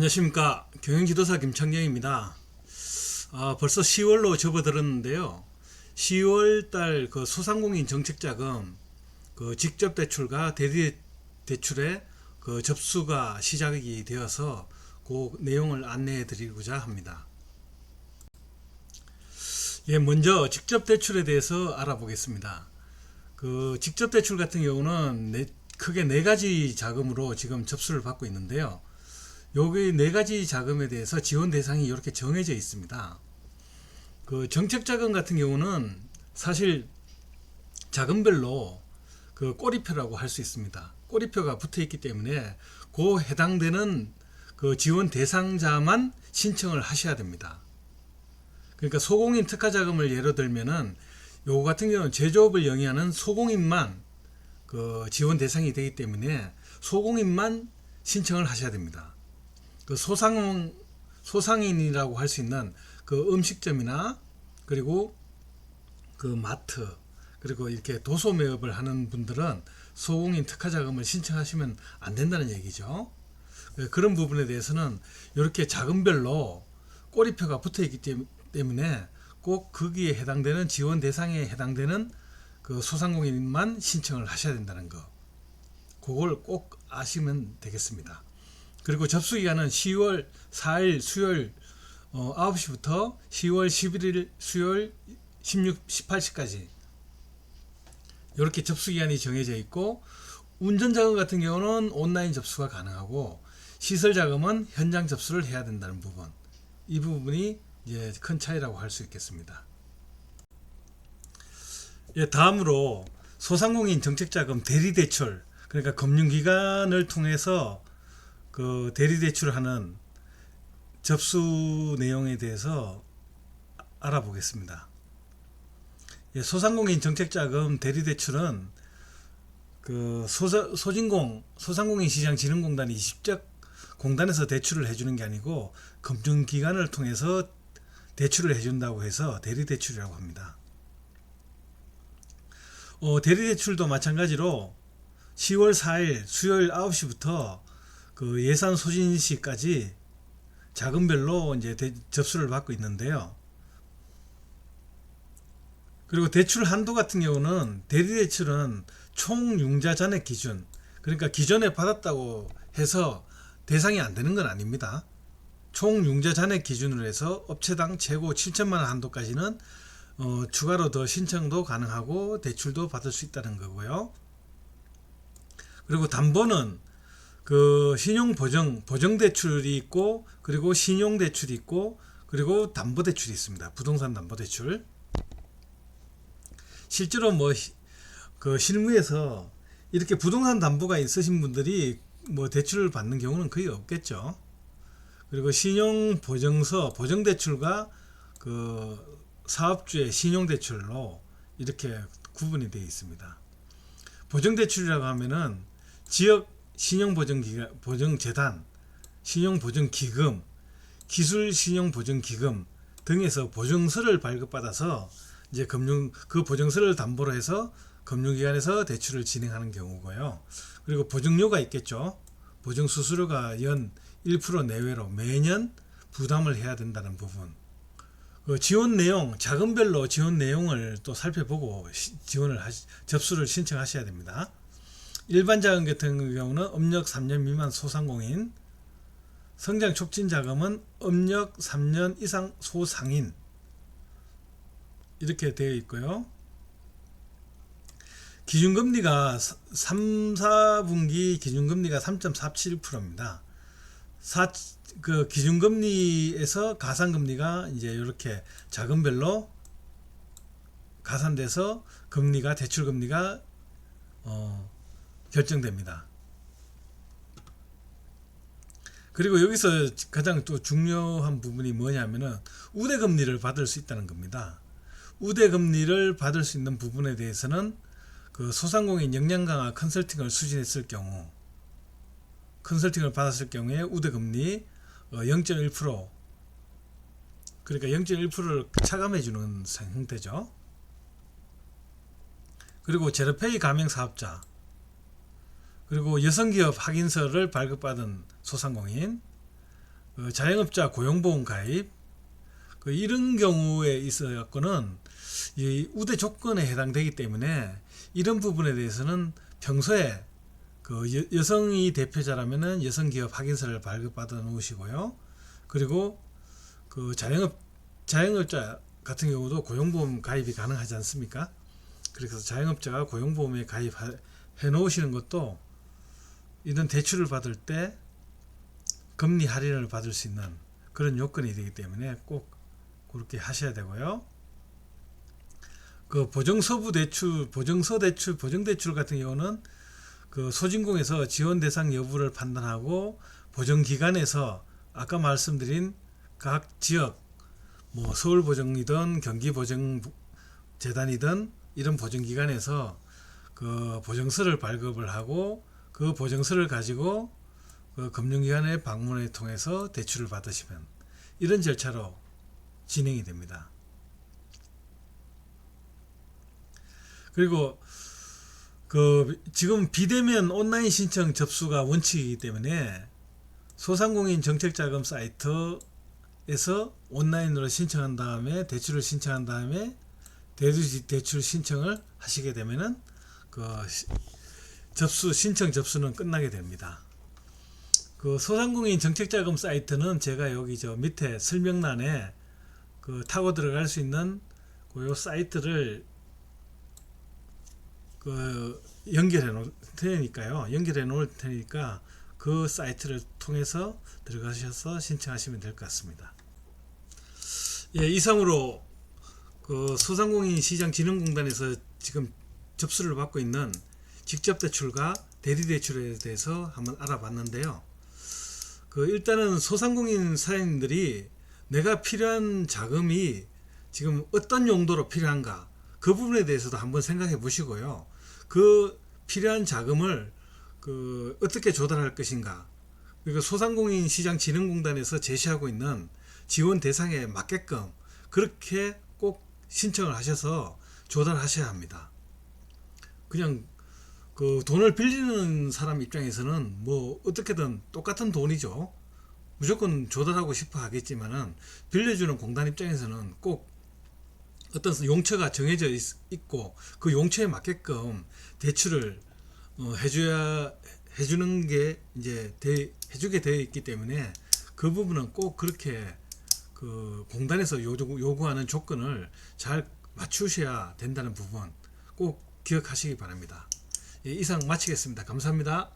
안녕하십니까. 경영지도사 김창영입니다. 벌써 10월로 접어들었는데요. 10월 달 그 소상공인 정책자금 그 직접 대출과 대리 대출의 그 접수가 시작이 되어서 그 내용을 안내해 드리고자 합니다. 먼저 직접 대출에 대해서 알아보겠습니다. 그 직접 대출 같은 경우는 크게 네 가지 자금으로 지금 접수를 받고 있는데요. 여기 네 가지 자금에 대해서 지원 대상이 이렇게 정해져 있습니다. 그 정책자금 같은 경우는 사실 자금별로 그 꼬리표라고 할 수 있습니다. 꼬리표가 붙어 있기 때문에 그 해당되는 그 지원 대상자만 신청을 하셔야 됩니다. 그러니까 소공인 특화자금을 예로 들면은 요거 같은 경우는 제조업을 영위하는 소공인만 그 지원 대상이 되기 때문에 소공인만 신청을 하셔야 됩니다. 그 소상인이라고 할 수 있는 그 음식점이나 그리고 그 마트 그리고 이렇게 도소매업을 하는 분들은 소공인 특화자금을 신청하시면 안 된다는 얘기죠. 그런 부분에 대해서는 이렇게 자금별로 꼬리표가 붙어 있기 때문에 꼭 거기에 해당되는 지원 대상에 해당되는 그 소상공인만 신청을 하셔야 된다는 거, 그걸 꼭 아시면 되겠습니다. 그리고 접수기간은 10월 4일 수요일 9시부터 10월 11일 수요일 18시까지 이렇게 접수기간이 정해져 있고, 운전자금 같은 경우는 온라인 접수가 가능하고 시설자금은 현장 접수를 해야 된다는 부분, 이 부분이 이제 큰 차이라고 할 수 있겠습니다. 다음으로 소상공인 정책자금 대리대출, 그러니까 금융기관을 통해서 그 대리대출하는 접수 내용에 대해서 알아보겠습니다. 소상공인 정책자금 대리대출은 그 소상공인 시장진흥공단이 직접 공단에서 대출을 해주는 게 아니고 금융기관을 통해서 대출을 해준다고 해서 대리대출이라고 합니다. 대리대출도 마찬가지로 10월 4일 수요일 9시부터 그 예산 소진 시까지 자금별로 이제 접수를 받고 있는데요. 그리고 대출 한도 같은 경우는 대리대출은 총 융자 잔액 기준, 그러니까 기존에 받았다고 해서 대상이 안 되는 건 아닙니다. 총 융자 잔액 기준으로 해서 업체당 최고 7천만 원 한도까지는 추가로 더 신청도 가능하고 대출도 받을 수 있다는 거고요. 그리고 담보는 그 보정대출이 있고, 그리고 신용대출이 있고, 그리고 담보대출이 있습니다. 부동산 담보대출. 실제로 그 실무에서 이렇게 부동산 담보가 있으신 분들이 대출을 받는 경우는 거의 없겠죠. 그리고 보정대출과 그 사업주의 신용대출로 이렇게 구분이 되어 있습니다. 보정대출이라고 하면은 지역 신용보정재단, 신용보정기금, 기술신용보정기금 등에서 보증서를 발급받아서 이제 그 보증서를 담보로 해서 금융기관에서 대출을 진행하는 경우고요. 그리고 보증료가 있겠죠. 보증수수료가 연 1% 내외로 매년 부담을 해야 된다는 부분. 그 지원 내용, 자금별로 지원 내용을 또 살펴보고 접수를 신청하셔야 됩니다. 일반 자금 같은 경우는 업력 3년 미만 소상공인, 성장 촉진 자금은 업력 3년 이상 소상인, 이렇게 되어 있고요. 기준금리가 3, 4분기 기준금리가 3.47%입니다. 그 기준금리에서 가산금리가 이제 이렇게 자금별로 가산돼서 대출금리가 결정됩니다. 그리고 여기서 가장 또 중요한 부분이 뭐냐면은 우대금리를 받을 수 있다는 겁니다. 우대금리를 받을 수 있는 부분에 대해서는 그 소상공인 역량 강화 컨설팅을 수진했을 경우, 컨설팅을 받았을 경우에 우대금리 0.1%, 그러니까 0.1%를 차감해 주는 형태죠. 그리고 제로페이 가맹 사업자, 그리고 여성기업 확인서를 발급받은 소상공인, 자영업자 고용보험 가입, 이런 경우에 있어 갖고는 이 우대 조건에 해당되기 때문에 이런 부분에 대해서는 평소에 여성이 대표자라면은 여성기업 확인서를 발급받아 놓으시고요. 그리고 자영업자 같은 경우도 고용보험 가입이 가능하지 않습니까? 그래서 자영업자가 고용보험에 가입해 놓으시는 것도 이런 대출을 받을 때 금리 할인을 받을 수 있는 그런 요건이 되기 때문에 꼭 그렇게 하셔야 되고요. 보증서부 대출, 보증대출 같은 경우는 소진공에서 지원 대상 여부를 판단하고 보증기관에서 아까 말씀드린 각 지역, 서울보증이든 경기보증재단이든 이런 보증기관에서 보증서를 발급을 하고 그 보증서를 가지고 금융기관의 방문을 통해서 대출을 받으시면 이런 절차로 진행이 됩니다. 그리고 지금 비대면 온라인 신청 접수가 원칙이기 때문에 소상공인 정책자금 사이트에서 온라인으로 신청한 다음에 대출을 신청한 다음에 대출 신청을 하시게 되면은 신청 접수는 끝나게 됩니다. 소상공인 정책자금 사이트는 제가 여기 밑에 설명란에 타고 들어갈 수 있는 요 사이트를 연결해 놓을 테니까 그 사이트를 통해서 들어가셔서 신청하시면 될 것 같습니다. 예, 이상으로 소상공인시장진흥공단에서 지금 접수를 받고 있는 직접대출과 대리대출에 대해서 한번 알아봤는데요. 일단은 소상공인 사장님들이 내가 필요한 자금이 지금 어떤 용도로 필요한가, 그 부분에 대해서도 한번 생각해 보시고요. 필요한 자금을 어떻게 조달할 것인가, 그리고 소상공인시장진흥공단에서 제시하고 있는 지원 대상에 맞게끔 그렇게 꼭 신청을 하셔서 조달하셔야 합니다. 그냥 돈을 빌리는 사람 입장에서는 어떻게든 똑같은 돈이죠. 무조건 조달하고 싶어 하겠지만은 빌려주는 공단 입장에서는 꼭 어떤 용처가 정해져 있고 그 용처에 맞게끔 대출을 해주는 게 해주게 되어 있기 때문에 그 부분은 꼭 그렇게 공단에서 요구하는 조건을 잘 맞추셔야 된다는 부분 꼭 기억하시기 바랍니다. 예, 이상 마치겠습니다. 감사합니다.